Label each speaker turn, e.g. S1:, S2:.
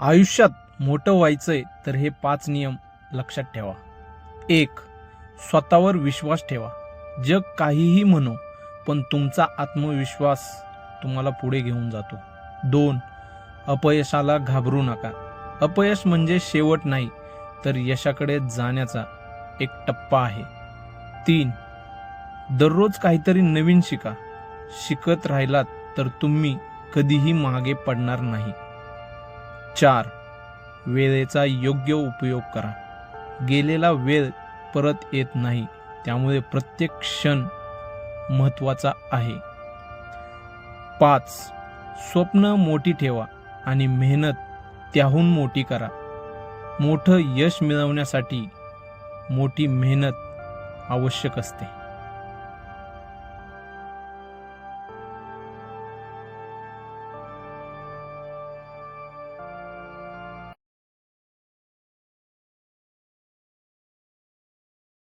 S1: आयुष्यात मोठं व्हायचंय तर हे 5 नियम लक्षात ठेवा. 1. स्वतःवर विश्वास ठेवा. जग काहीही म्हणो, पण तुमचा आत्मविश्वास तुम्हाला पुढे घेऊन जातो. 2. अपयशाला घाबरू नका. अपयश म्हणजे शेवट नाही, तर यशाकडे जाण्याचा एक टप्पा आहे. 3. दररोज काहीतरी नवीन शिका. शिकत राहिलात तर तुम्ही कधीही मागे पडणार नाही. 4. वेळेचा योग्य उपयोग करा. गेलेला वेळ परत येत नाही, त्यामुळे प्रत्येक क्षण महत्त्वाचा आहे. 5. स्वप्न मोठी ठेवा आणि मेहनत त्याहून मोठी करा. मोठं यश मिळवण्यासाठी मोठी मेहनत आवश्यक असते.